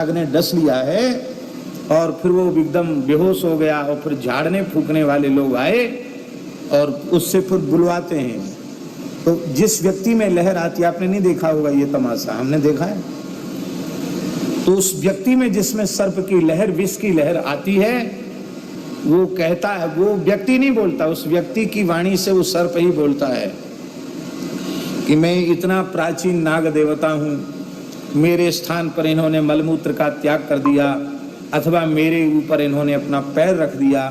आग ने डस लिया है और फिर वो एकदम बेहोश हो गया और फिर झाड़ने फूकने वाले लोग आए और उससे फिर बुलवाते हैं। तो जिस व्यक्ति में लहर आती है, आपने नहीं देखा होगा ये तमाशा, हमने देखा है। तो उस व्यक्ति में जिसमें सर्प की लहर, विष की लहर आती है, वो कहता है, वो व्यक्ति नहीं बोलता, उस व्यक्ति की वाणी से वो सर्प ही बोलता है कि मैं इतना प्राचीन नाग देवता हूं, मेरे स्थान पर इन्होंने मलमूत्र का त्याग कर दिया अथवा मेरे ऊपर इन्होंने अपना पैर रख दिया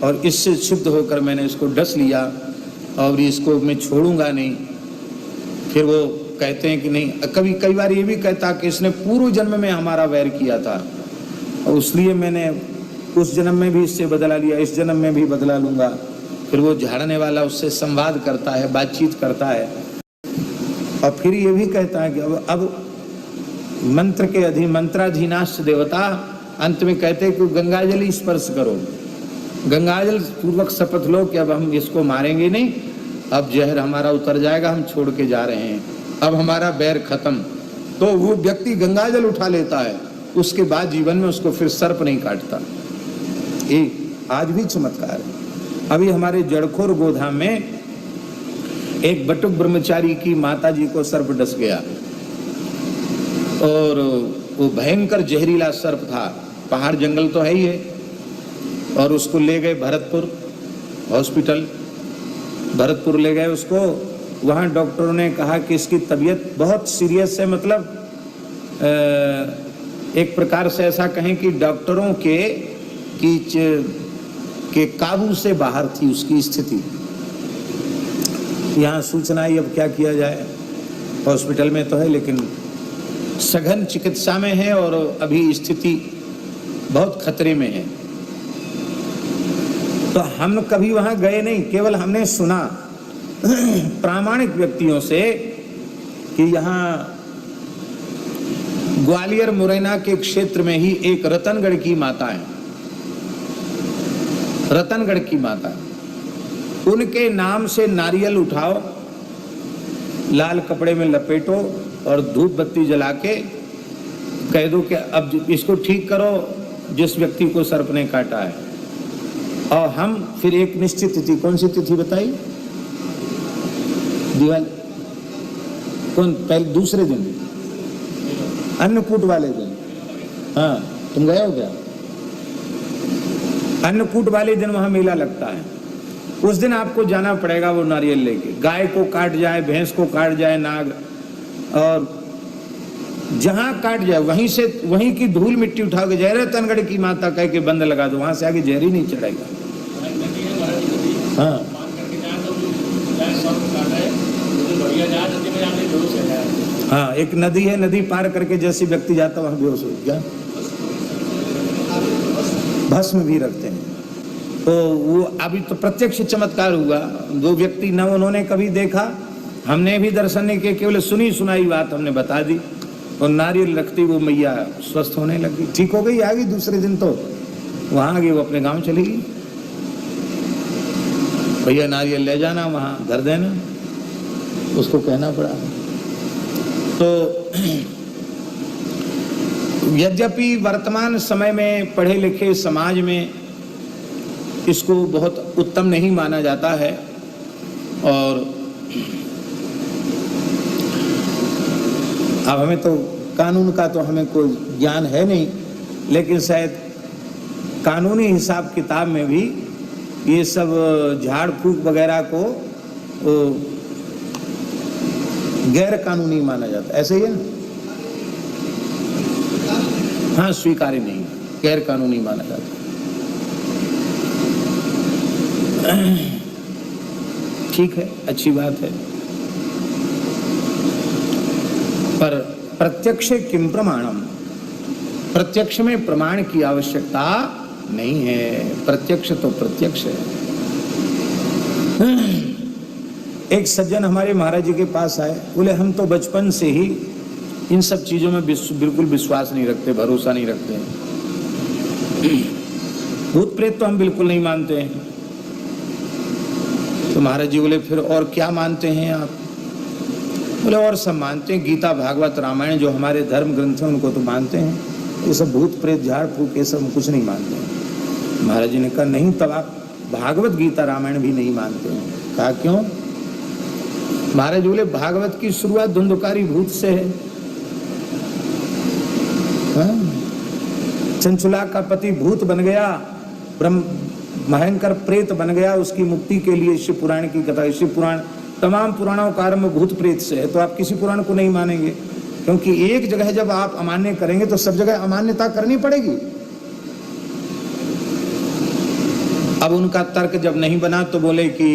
और इससे क्षुब्ध होकर मैंने इसको डस लिया और इसको मैं छोड़ूंगा नहीं। फिर वो कहते हैं कि नहीं, कई बार ये भी कहता कि इसने पूर्व जन्म में हमारा वैर किया था और इसलिए मैंने उस जन्म में भी इससे बदला लिया, इस जन्म में भी बदला लूंगा। फिर वो झाड़ने वाला उससे संवाद करता है, बातचीत करता है और फिर ये भी कहता है कि अब मंत्र के मंत्राधीनाश्च देवता, अंत में कहते हैं कि गंगाजल स्पर्श करो, गंगाजल पूर्वक शपथ लो कि अब हम इसको मारेंगे नहीं, अब जहर हमारा उतर जाएगा, हम छोड़ के जा रहे हैं, अब हमारा बैर खत्म। तो वो व्यक्ति गंगाजल उठा लेता है, उसके बाद जीवन में उसको फिर सर्प नहीं काटता। ये आज भी चमत्कार है। अभी हमारे जड़खोर गोधाम में एक बटुक ब्रह्मचारी की माता जी को सर्प डस गया और वो भयंकर जहरीला सर्प था, पहाड़ जंगल तो है ही है। और उसको ले गए भरतपुर हॉस्पिटल, भरतपुर ले गए उसको। वहाँ डॉक्टरों ने कहा कि इसकी तबीयत बहुत सीरियस है, मतलब एक प्रकार से ऐसा कहें कि डॉक्टरों के काबू से बाहर थी उसकी स्थिति। यहाँ सूचना ही, अब क्या किया जाए, हॉस्पिटल में तो है लेकिन सघन चिकित्सा में है और अभी स्थिति बहुत खतरे में है। तो हम कभी वहां गए नहीं, केवल हमने सुना प्रामाणिक व्यक्तियों से कि यहाँ ग्वालियर मुरैना के क्षेत्र में ही एक रतनगढ़ की माता है, रतनगढ़ की माता, उनके नाम से नारियल उठाओ, लाल कपड़े में लपेटो और धूप बत्ती जला के कह दो कि अब इसको ठीक करो जिस व्यक्ति को सर्प ने काटा है। और हम फिर एक निश्चित तिथि, कौन सी तिथि बताई, दिवाली, कौन पहले दूसरे दिन, अन्नकूट वाले दिन, हाँ तुम गए हो क्या? अन्नकूट वाले दिन वहां मेला लगता है, उस दिन आपको जाना पड़ेगा वो नारियल लेके। गाय को काट जाए, भैंस को काट जाए नाग, और जहां काट जाए वहीं की धूल मिट्टी उठा के जहर रतनगढ़ की माता कह के बंद लगा दो, वहां से आगे जहर ही नहीं चढ़ेगा। हाँ हाँ, एक नदी है, नदी पार करके जैसे व्यक्ति जाता वहां बेहोश हो गया, भस्म भी रखते हैं। तो वो अभी तो प्रत्यक्ष चमत्कार हुआ, दो व्यक्ति न उन्होंने कभी देखा, हमने भी दर्शन नहीं किया, केवल सुनी सुनाई बात हमने बता दी और नारियल रखती वो मैया स्वस्थ होने लगी, ठीक हो गई, आ गई। दूसरे दिन तो वहां गई, वो अपने गांव चली गई। भैया नारियल ले जाना, वहां धर देना, उसको कहना पड़ा। तो यद्यपि वर्तमान समय में पढ़े लिखे समाज में इसको बहुत उत्तम नहीं माना जाता है और अब हमें तो कानून का तो हमें कोई ज्ञान है नहीं, लेकिन शायद कानूनी हिसाब किताब में भी ये सब झाड़ फूक वगैरह को गैर कानूनी माना जाता है, ऐसे ही है ना? हाँ, स्वीकार्य नहीं, गैर कानूनी माना जाता है। ठीक है, अच्छी बात है, पर प्रत्यक्ष किम प्रमाणम, प्रत्यक्ष में प्रमाण की आवश्यकता नहीं है, प्रत्यक्ष तो प्रत्यक्ष है। एक सज्जन हमारे महाराज जी के पास आए, बोले हम तो बचपन से ही इन सब चीजों में बिल्कुल विश्वास नहीं रखते, भरोसा नहीं रखते हैं, भूत प्रेत तो हम बिल्कुल नहीं मानते हैं। तो महाराज जी बोले फिर और क्या मानते हैं आप? बोले और सब मानते हैं, गीता भागवत रामायण जो हमारे धर्म ग्रंथ हैं उनको तो मानते हैं। ये सब भूत प्रेत झाड़ फूक ये सब कुछ नहीं मानते हैं। महाराज जी ने कहा नहीं, तब आप भागवत गीता रामायण भी नहीं मानते हैं। कहा क्यों? महाराज बोले भागवत की शुरुआत धुंधकारी भूत से है। चंचुला का पति भूत बन गया, ब्रह्म भयंकर प्रेत बन गया, उसकी मुक्ति के लिए शिव पुराण की कथा। शिव पुराण तमाम पुराणों का आरंभ भूत प्रेत से है। तो आप किसी पुराण को नहीं मानेंगे, क्योंकि एक जगह जब आप अमान्य करेंगे तो सब जगह अमान्यता करनी पड़ेगी। अब उनका तर्क जब नहीं बना तो बोले कि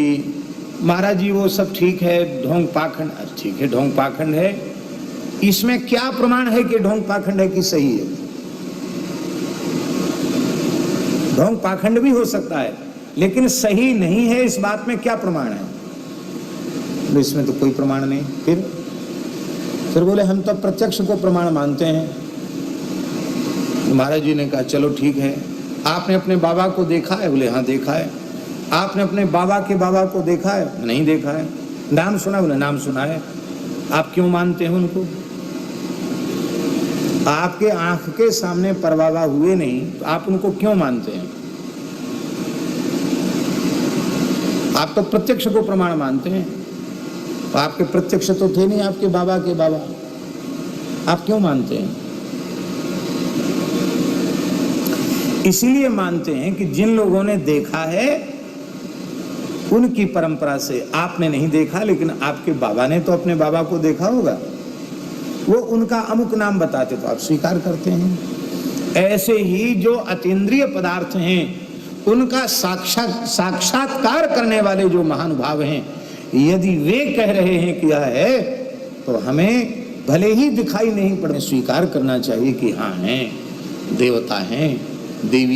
महाराज जी वो सब ठीक है, ढोंग पाखंड। ठीक है, ढोंग पाखंड है, इसमें क्या प्रमाण है कि ढोंग पाखंड है कि सही है? ढोंग पाखंड भी हो सकता है, लेकिन सही नहीं है, इस बात में क्या प्रमाण है? तो इसमें तो कोई प्रमाण नहीं। फिर बोले हम तो प्रत्यक्ष को प्रमाण मानते हैं। महाराज जी ने कहा चलो ठीक है, आपने अपने बाबा को देखा है? बोले हाँ देखा है। आपने अपने बाबा के बाबा को देखा है? नहीं देखा है। नाम सुना? बोले नाम सुना है। आप क्यों मानते हैं उनको? आपके आंख के सामने परबाबा हुए नहीं तो आप उनको क्यों मानते हैं? आप तो प्रत्यक्ष को प्रमाण मानते हैं। तो आपके प्रत्यक्ष तो थे नहीं आपके बाबा के बाबा, आप क्यों मानते हैं? इसीलिए मानते हैं कि जिन लोगों ने देखा है उनकी परंपरा से। आपने नहीं देखा, लेकिन आपके बाबा ने तो अपने बाबा को देखा होगा, वो उनका अमुक नाम बताते तो आप स्वीकार करते हैं। ऐसे ही जो अतीन्द्रिय पदार्थ हैं उनका साक्षात्कार करने वाले जो महानुभाव हैं, यदि वे कह रहे हैं कि यह है, तो हमें भले ही दिखाई नहीं पड़े, स्वीकार करना चाहिए कि हाँ हैं, देवता हैं, देवी